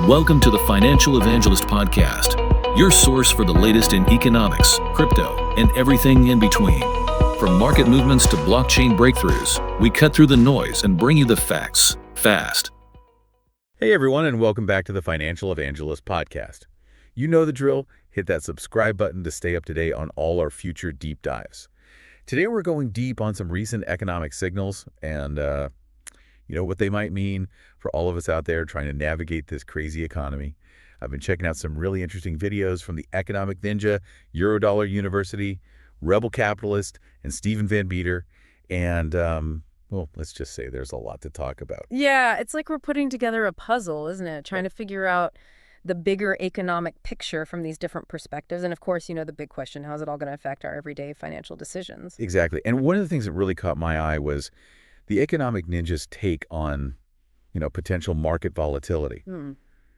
Welcome to the Financial Evangelist Podcast, your source for the latest in economics, crypto, and everything in between. From market movements to blockchain breakthroughs, we cut through the noise and bring you the facts, fast. Hey everyone, and welcome back to the Financial Evangelist Podcast. You know the drill. Hit that subscribe button to stay up to date on all our future deep dives. Today we're going deep on some recent economic signals and what they might mean for all of us out there trying to navigate this crazy economy. I've been checking out some really interesting videos from the Economic Ninja, Eurodollar University, Rebel Capitalist, and Stephen Van Meter. And, let's just say there's a lot to talk about. Yeah, it's like we're putting together a puzzle, isn't it? Trying to figure out the bigger economic picture from these different perspectives. And of course, the big question, how is it all going to affect our everyday financial decisions? Exactly. And one of the things that really caught my eye was the Economic Ninja's take on, potential market volatility.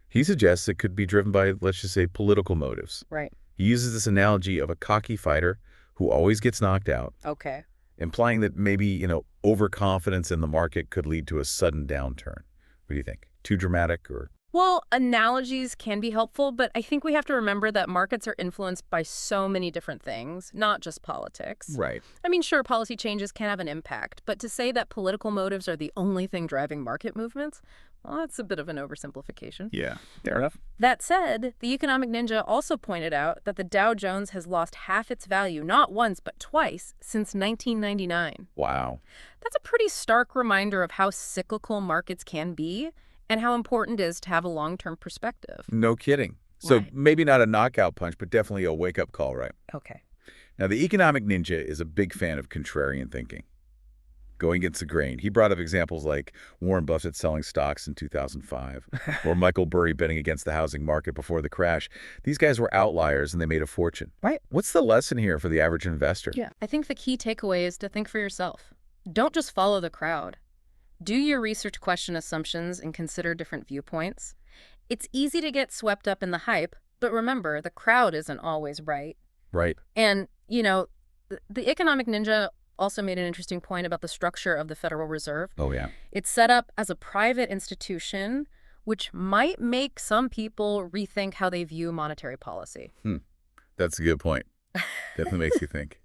He suggests it could be driven by, let's just say, political motives. Right. He uses this analogy of a cocky fighter who always gets knocked out. Okay. Implying that maybe, overconfidence in the market could lead to a sudden downturn. What do you think? Too dramatic or? Well, analogies can be helpful, but I think we have to remember that markets are influenced by so many different things, not just politics. Right. I mean, sure, policy changes can have an impact, but to say that political motives are the only thing driving market movements, well, that's a bit of an oversimplification. Yeah, fair enough. That said, the Economic Ninja also pointed out that the Dow Jones has lost half its value, not once, but twice, since 1999. Wow. That's a pretty stark reminder of how cyclical markets can be and how important it is to have a long-term perspective. No kidding. So Right. maybe not a knockout punch, but definitely a wake-up call, right? Okay. Now, the Economic Ninja is a big fan of contrarian thinking, going against the grain. He brought up examples like Warren Buffett selling stocks in 2005 or Michael Burry betting against the housing market before the crash. These guys were outliers and they made a fortune. Right. What's the lesson here for the average investor? Yeah. I think the key takeaway is to think for yourself. Don't just follow the crowd. Do your research, question assumptions, and consider different viewpoints. It's easy to get swept up in the hype, but remember, the crowd isn't always right. Right. And, the Economic Ninja also made an interesting point about the structure of the Federal Reserve. Oh, yeah. It's set up as a private institution, which might make some people rethink how they view monetary policy. That's a good point. Definitely makes you think.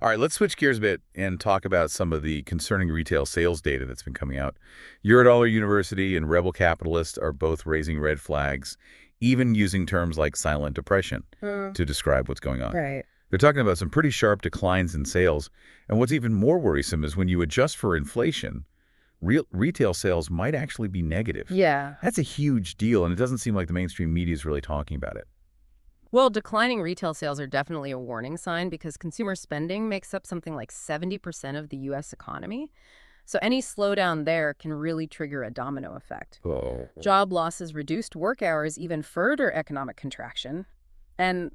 All right, let's switch gears a bit and talk about some of the concerning retail sales data that's been coming out. Eurodollar University and Rebel Capitalist are both raising red flags, even using terms like silent depression to describe what's going on. Right. They're talking about some pretty sharp declines in sales. And what's even more worrisome is when you adjust for inflation, retail sales might actually be negative. Yeah. That's a huge deal, and it doesn't seem like the mainstream media is really talking about it. Well, declining retail sales are definitely a warning sign because consumer spending makes up something like 70% of the U.S. economy. So any slowdown there can really trigger a domino effect. Oh. Job losses, reduced work hours, even further economic contraction. And,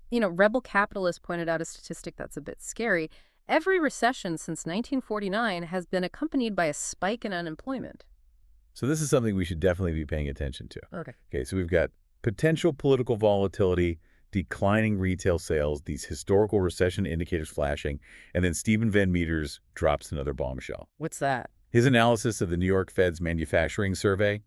Rebel Capitalist pointed out a statistic that's a bit scary. Every recession since 1949 has been accompanied by a spike in unemployment. So this is something we should definitely be paying attention to. Okay. So we've got potential political volatility, declining retail sales, these historical recession indicators flashing, and then Stephen Van Meter's drops another bombshell. What's that? His analysis of the New York Fed's manufacturing survey,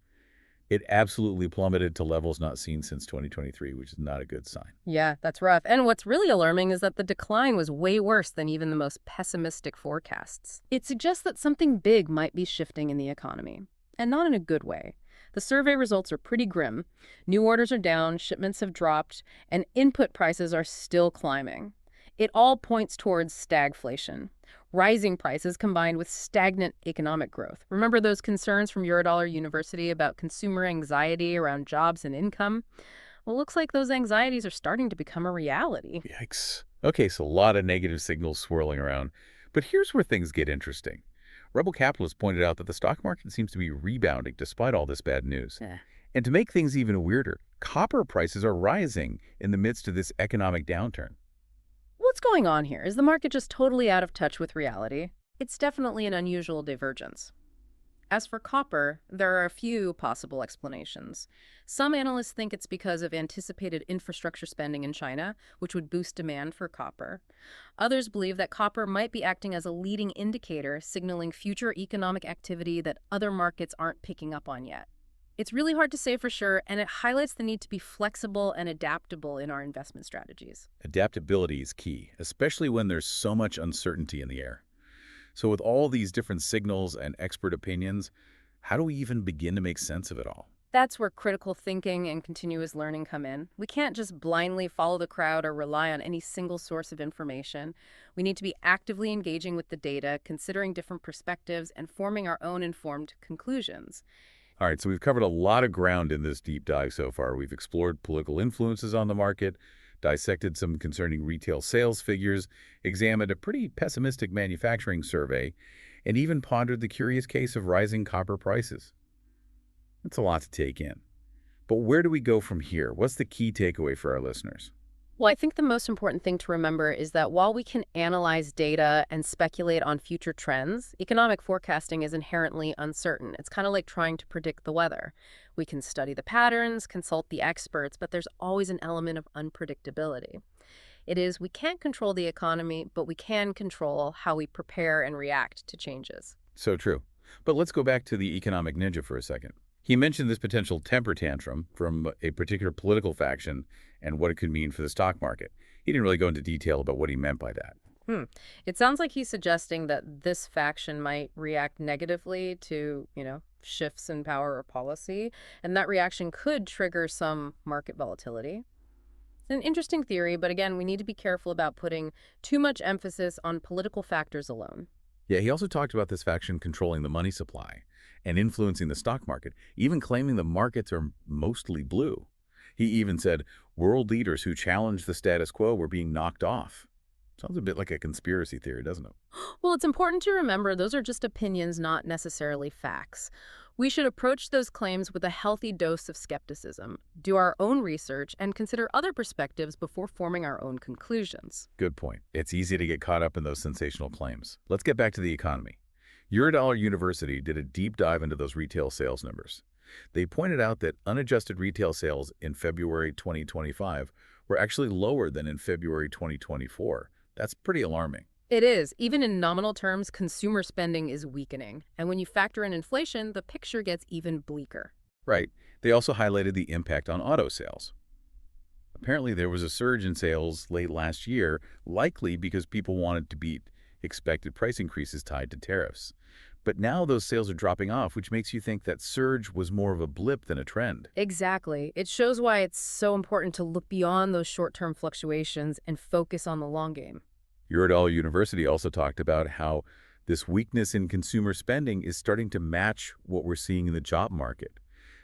it absolutely plummeted to levels not seen since 2023, which is not a good sign. Yeah, that's rough. And what's really alarming is that the decline was way worse than even the most pessimistic forecasts. It suggests that something big might be shifting in the economy, and not in a good way. The survey results are pretty grim. New orders are down, shipments have dropped, and input prices are still climbing. It all points towards stagflation, rising prices combined with stagnant economic growth. Remember those concerns from Eurodollar University about consumer anxiety around jobs and income? Well, it looks like those anxieties are starting to become a reality. Yikes. Okay, so a lot of negative signals swirling around. But here's where things get interesting. Rebel Capitalist pointed out that the stock market seems to be rebounding despite all this bad news. And to make things even weirder, copper prices are rising in the midst of this economic downturn. What's going on here? Is the market just totally out of touch with reality? It's definitely an unusual divergence. As for copper, there are a few possible explanations. Some analysts think it's because of anticipated infrastructure spending in China, which would boost demand for copper. Others believe that copper might be acting as a leading indicator, signaling future economic activity that other markets aren't picking up on yet. It's really hard to say for sure, and it highlights the need to be flexible and adaptable in our investment strategies. Adaptability is key, especially when there's so much uncertainty in the air. So with all these different signals and expert opinions, how do we even begin to make sense of it all? That's where critical thinking and continuous learning come in. We can't just blindly follow the crowd or rely on any single source of information. We need to be actively engaging with the data, considering different perspectives, and forming our own informed conclusions. All right, so we've covered a lot of ground in this deep dive so far. We've explored political influences on the market, dissected some concerning retail sales figures, examined a pretty pessimistic manufacturing survey, and even pondered the curious case of rising copper prices. That's a lot to take in. But where do we go from here? What's the key takeaway for our listeners? Well, I think the most important thing to remember is that while we can analyze data and speculate on future trends, economic forecasting is inherently uncertain. It's kind of like trying to predict the weather. We can study the patterns, consult the experts, but there's always an element of unpredictability. We can't control the economy, but we can control how we prepare and react to changes. So true. But let's go back to the economic ninja for a second. He mentioned this potential temper tantrum from a particular political faction and what it could mean for the stock market. He didn't really go into detail about what he meant by that. It sounds like he's suggesting that this faction might react negatively to, shifts in power or policy, and that reaction could trigger some market volatility. It's an interesting theory, but again, we need to be careful about putting too much emphasis on political factors alone. Yeah, he also talked about this faction controlling the money supply and influencing the stock market, even claiming the markets are mostly blue. He even said world leaders who challenged the status quo were being knocked off. Sounds a bit like a conspiracy theory, doesn't it? Well, it's important to remember those are just opinions, not necessarily facts. We should approach those claims with a healthy dose of skepticism, do our own research, and consider other perspectives before forming our own conclusions. Good point. It's easy to get caught up in those sensational claims. Let's get back to the economy. Eurodollar University did a deep dive into those retail sales numbers. They pointed out that unadjusted retail sales in February 2025 were actually lower than in February 2024. That's pretty alarming. It is. Even in nominal terms, consumer spending is weakening. And when you factor in inflation, the picture gets even bleaker. Right. They also highlighted the impact on auto sales. Apparently, there was a surge in sales late last year, likely because people wanted to beat expected price increases tied to tariffs. But now those sales are dropping off, which makes you think that surge was more of a blip than a trend. Exactly. It shows why it's so important to look beyond those short-term fluctuations and focus on the long game. Eurodollar University also talked about how this weakness in consumer spending is starting to match what we're seeing in the job market.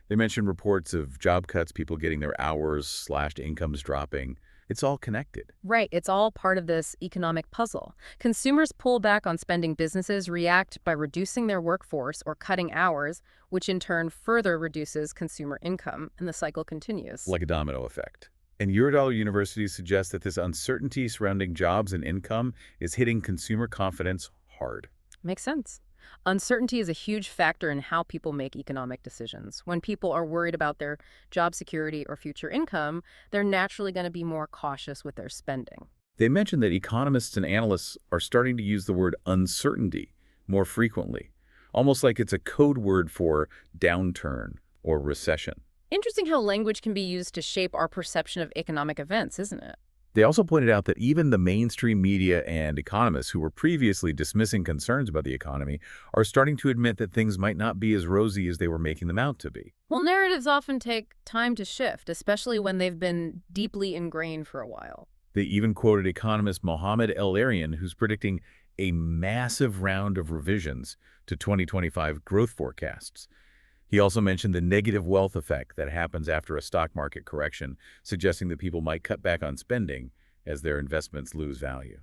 They mentioned reports of job cuts, people getting their hours slashed, incomes dropping. It's all connected. Right. It's all part of this economic puzzle. Consumers pull back on spending, businesses react by reducing their workforce or cutting hours, which in turn further reduces consumer income, and the cycle continues. Like a domino effect. And Eurodollar University suggests that this uncertainty surrounding jobs and income is hitting consumer confidence hard. Makes sense. Uncertainty is a huge factor in how people make economic decisions. When people are worried about their job security or future income, they're naturally going to be more cautious with their spending. They mentioned that economists and analysts are starting to use the word uncertainty more frequently, almost like it's a code word for downturn or recession. Interesting how language can be used to shape our perception of economic events, isn't it? They also pointed out that even the mainstream media and economists who were previously dismissing concerns about the economy are starting to admit that things might not be as rosy as they were making them out to be. Well, narratives often take time to shift, especially when they've been deeply ingrained for a while. They even quoted economist Mohamed El-Erian, who's predicting a massive round of revisions to 2025 growth forecasts. He also mentioned the negative wealth effect that happens after a stock market correction, suggesting that people might cut back on spending as their investments lose value.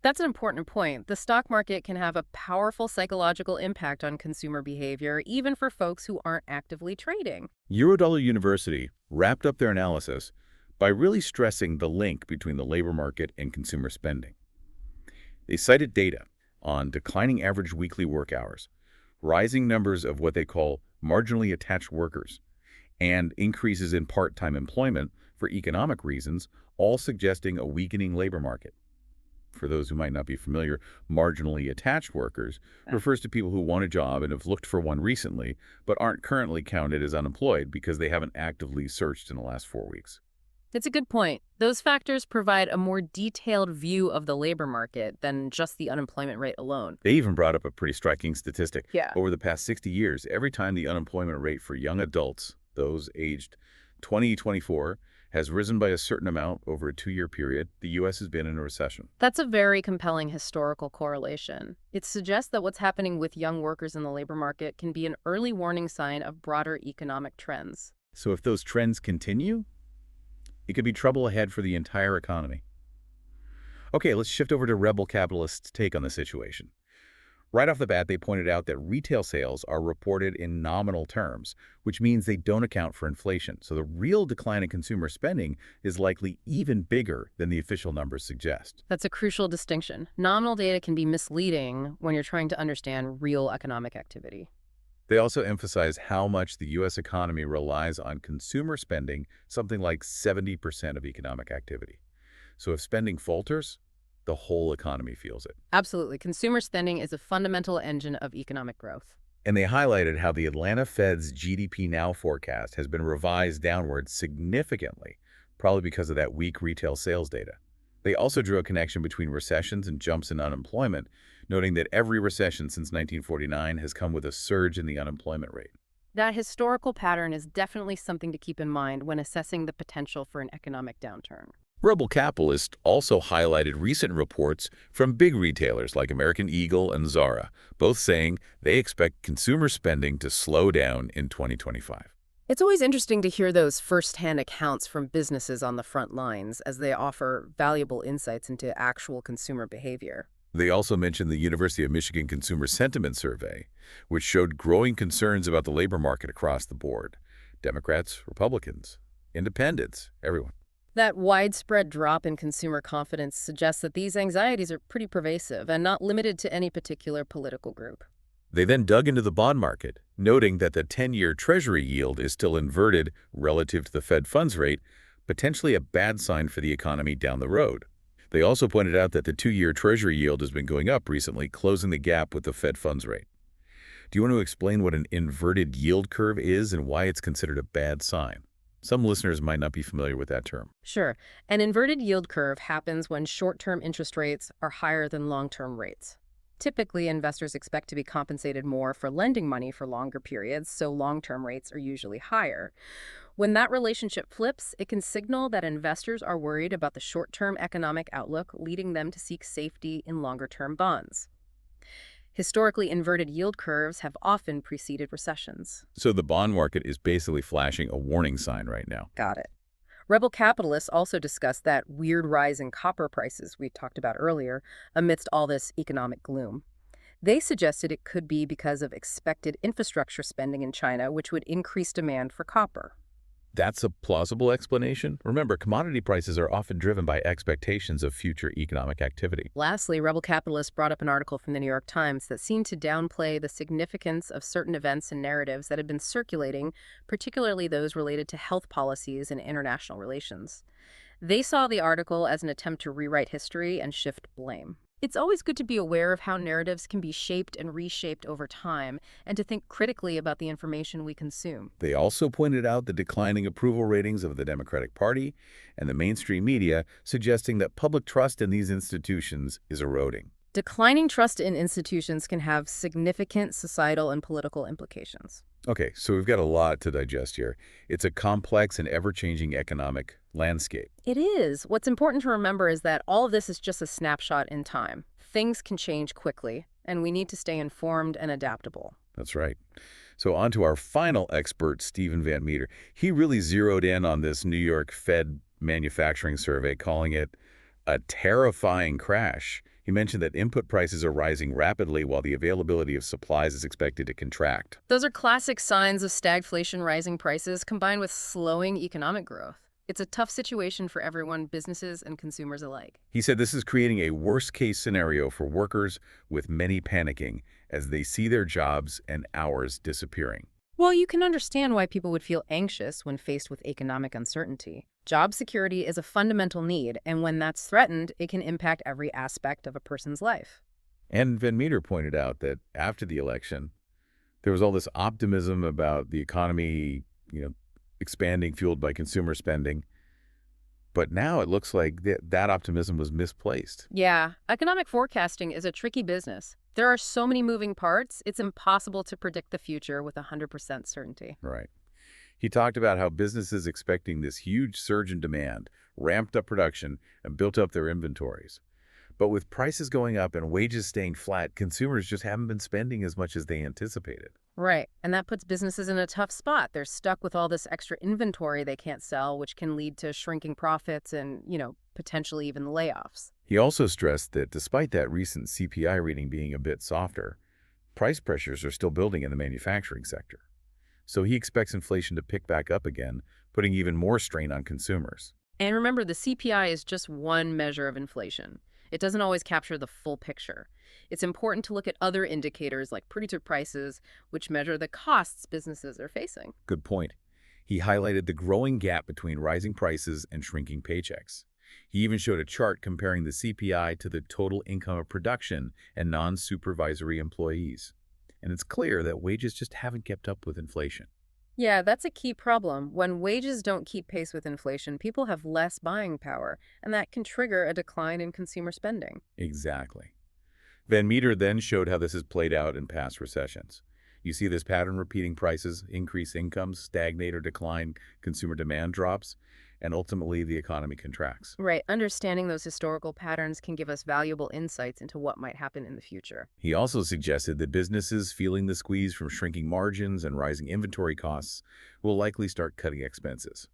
That's an important point. The stock market can have a powerful psychological impact on consumer behavior, even for folks who aren't actively trading. Eurodollar University wrapped up their analysis by really stressing the link between the labor market and consumer spending. They cited data on declining average weekly work hours, rising numbers of what they call marginally attached workers, and increases in part-time employment for economic reasons, all suggesting a weakening labor market. for those who might not be familiar, marginally attached workers, refers to people who want a job and have looked for one recently, but aren't currently counted as unemployed because they haven't actively searched in the last 4 weeks. It's a good point. Those factors provide a more detailed view of the labor market than just the unemployment rate alone. They even brought up a pretty striking statistic. Yeah. Over the past 60 years, every time the unemployment rate for young adults, those aged 20 to 24, has risen by a certain amount over a 2-year period, the U.S. has been in a recession. That's a very compelling historical correlation. It suggests that what's happening with young workers in the labor market can be an early warning sign of broader economic trends. So if those trends continue, it could be trouble ahead for the entire economy. Okay, let's shift over to Rebel Capitalist's take on the situation. Right off the bat, they pointed out that retail sales are reported in nominal terms, which means they don't account for inflation. So the real decline in consumer spending is likely even bigger than the official numbers suggest. That's a crucial distinction. Nominal data can be misleading when you're trying to understand real economic activity. They also emphasize how much the U.S. economy relies on consumer spending, something like 70% of economic activity. So if spending falters, the whole economy feels it. Absolutely. Consumer spending is a fundamental engine of economic growth. And they highlighted how the Atlanta Fed's GDP Now forecast has been revised downward significantly, probably because of that weak retail sales data. They also drew a connection between recessions and jumps in unemployment, noting that every recession since 1949 has come with a surge in the unemployment rate. That historical pattern is definitely something to keep in mind when assessing the potential for an economic downturn. Rebel Capitalist also highlighted recent reports from big retailers like American Eagle and Zara, both saying they expect consumer spending to slow down in 2025. It's always interesting to hear those first-hand accounts from businesses on the front lines as they offer valuable insights into actual consumer behavior. They also mentioned the University of Michigan Consumer Sentiment Survey, which showed growing concerns about the labor market across the board. Democrats, Republicans, independents, everyone. That widespread drop in consumer confidence suggests that these anxieties are pretty pervasive and not limited to any particular political group. They then dug into the bond market, noting that the 10-year Treasury yield is still inverted relative to the Fed funds rate, potentially a bad sign for the economy down the road. They also pointed out that the 2-year Treasury yield has been going up recently, closing the gap with the Fed funds rate. Do you want to explain what an inverted yield curve is and why it's considered a bad sign? Some listeners might not be familiar with that term. Sure. An inverted yield curve happens when short-term interest rates are higher than long-term rates. Typically, investors expect to be compensated more for lending money for longer periods, so long-term rates are usually higher. When that relationship flips, it can signal that investors are worried about the short-term economic outlook, leading them to seek safety in longer-term bonds. Historically, inverted yield curves have often preceded recessions. So the bond market is basically flashing a warning sign right now. Got it. Rebel capitalists also discussed that weird rise in copper prices we talked about earlier amidst all this economic gloom. They suggested it could be because of expected infrastructure spending in China, which would increase demand for copper. That's a plausible explanation. Remember, commodity prices are often driven by expectations of future economic activity. Lastly, Rebel Capitalists brought up an article from the New York Times that seemed to downplay the significance of certain events and narratives that had been circulating, particularly those related to health policies and international relations. They saw the article as an attempt to rewrite history and shift blame. It's always good to be aware of how narratives can be shaped and reshaped over time, and to think critically about the information we consume. They also pointed out the declining approval ratings of the Democratic Party and the mainstream media, suggesting that public trust in these institutions is eroding. Declining trust in institutions can have significant societal and political implications. Okay, so we've got a lot to digest here. It's a complex and ever-changing economic landscape. It is. What's important to remember is that all of this is just a snapshot in time. Things can change quickly, and we need to stay informed and adaptable. That's right. So on to our final expert, Stephen Van Meter. He really zeroed in on this New York Fed manufacturing survey, calling it a terrifying crash. He mentioned that input prices are rising rapidly while the availability of supplies is expected to contract. Those are classic signs of stagflation, rising prices, combined with slowing economic growth. It's a tough situation for everyone, businesses and consumers alike. He said this is creating a worst-case scenario for workers, with many panicking as they see their jobs and hours disappearing. Well, you can understand why people would feel anxious when faced with economic uncertainty. Job security is a fundamental need, and when that's threatened, it can impact every aspect of a person's life. And Van Meter pointed out that after the election, there was all this optimism about the economy, expanding, fueled by consumer spending. But now it looks like that optimism was misplaced. Yeah, economic forecasting is a tricky business. There are so many moving parts, it's impossible to predict the future with 100% certainty. Right. He talked about how businesses expecting this huge surge in demand ramped up production and built up their inventories. But with prices going up and wages staying flat, consumers just haven't been spending as much as they anticipated. Right, and that puts businesses in a tough spot. They're stuck with all this extra inventory they can't sell, which can lead to shrinking profits and, potentially even layoffs. He also stressed that despite that recent CPI reading being a bit softer, price pressures are still building in the manufacturing sector. So he expects inflation to pick back up again, putting even more strain on consumers. And remember, the CPI is just one measure of inflation. It doesn't always capture the full picture. It's important to look at other indicators like producer prices, which measure the costs businesses are facing. Good point. He highlighted the growing gap between rising prices and shrinking paychecks. He even showed a chart comparing the CPI to the total income of production and non-supervisory employees. And it's clear that wages just haven't kept up with inflation. Yeah, that's a key problem. When wages don't keep pace with inflation, people have less buying power, and that can trigger a decline in consumer spending. Exactly. Van Meter then showed how this has played out in past recessions. You see this pattern repeating: prices increase, incomes stagnate or decline, consumer demand drops, and ultimately the economy contracts. Right, understanding those historical patterns can give us valuable insights into what might happen in the future. He also suggested that businesses feeling the squeeze from shrinking margins and rising inventory costs will likely start cutting expenses.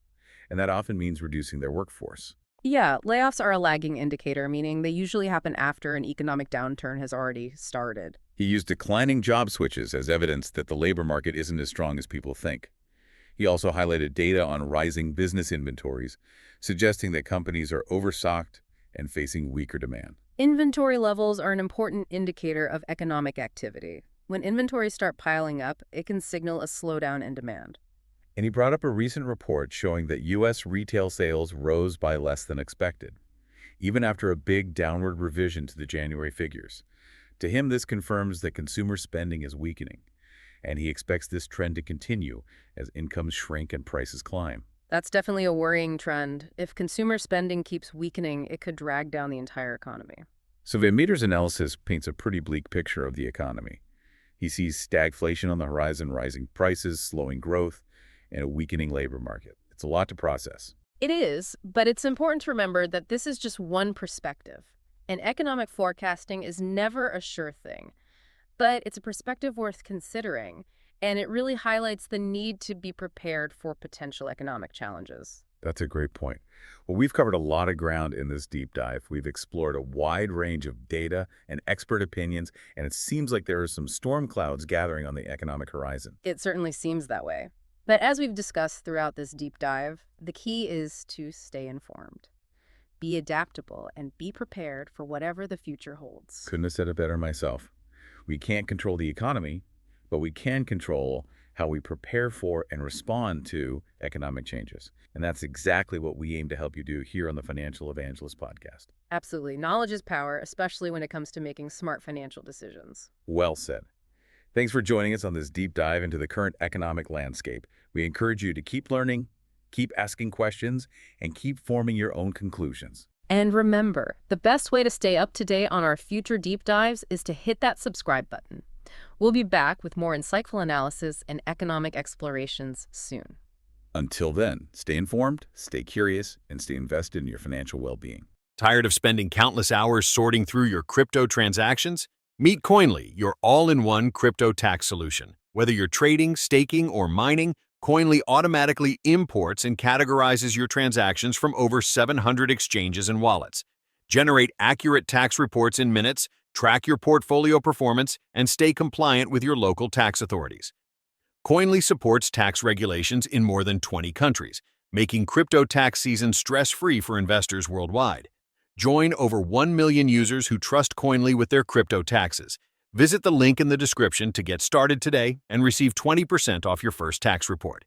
And that often means reducing their workforce. Yeah, layoffs are a lagging indicator, meaning they usually happen after an economic downturn has already started. He used declining job switches as evidence that the labor market isn't as strong as people think. He also highlighted data on rising business inventories, suggesting that companies are overstocked and facing weaker demand. Inventory levels are an important indicator of economic activity. When inventories start piling up, it can signal a slowdown in demand. And he brought up a recent report showing that U.S. retail sales rose by less than expected, even after a big downward revision to the January figures. To him, this confirms that consumer spending is weakening, and he expects this trend to continue as incomes shrink and prices climb. That's definitely a worrying trend. If consumer spending keeps weakening, it could drag down the entire economy. So Van Meter's analysis paints a pretty bleak picture of the economy. He sees stagflation on the horizon, rising prices, slowing growth, and a weakening labor market. It's a lot to process. It is, but it's important to remember that this is just one perspective. And economic forecasting is never a sure thing. But it's a perspective worth considering, and it really highlights the need to be prepared for potential economic challenges. That's a great point. Well, we've covered a lot of ground in this deep dive. We've explored a wide range of data and expert opinions, and it seems like there are some storm clouds gathering on the economic horizon. It certainly seems that way. But as we've discussed throughout this deep dive, the key is to stay informed. Be adaptable and be prepared for whatever the future holds. Couldn't have said it better myself. We can't control the economy, but we can control how we prepare for and respond to economic changes. And that's exactly what we aim to help you do here on the Financial Evangelist podcast. Absolutely. Knowledge is power, especially when it comes to making smart financial decisions. Well said. Thanks for joining us on this deep dive into the current economic landscape. We encourage you to keep learning, keep asking questions, and keep forming your own conclusions. And remember, the best way to stay up to date on our future deep dives is to hit that subscribe button. We'll be back with more insightful analysis and economic explorations soon. Until then, stay informed, stay curious, and stay invested in your financial well-being. Tired of spending countless hours sorting through your crypto transactions? Meet Coinly, your all-in-one crypto tax solution. Whether you're trading, staking, or mining, Coinly automatically imports and categorizes your transactions from over 700 exchanges and wallets. Generate accurate tax reports in minutes, track your portfolio performance, and stay compliant with your local tax authorities. Coinly supports tax regulations in more than 20 countries, making crypto tax season stress-free for investors worldwide. Join over 1 million users who trust Coinly with their crypto taxes. Visit the link in the description to get started today and receive 20% off your first tax report.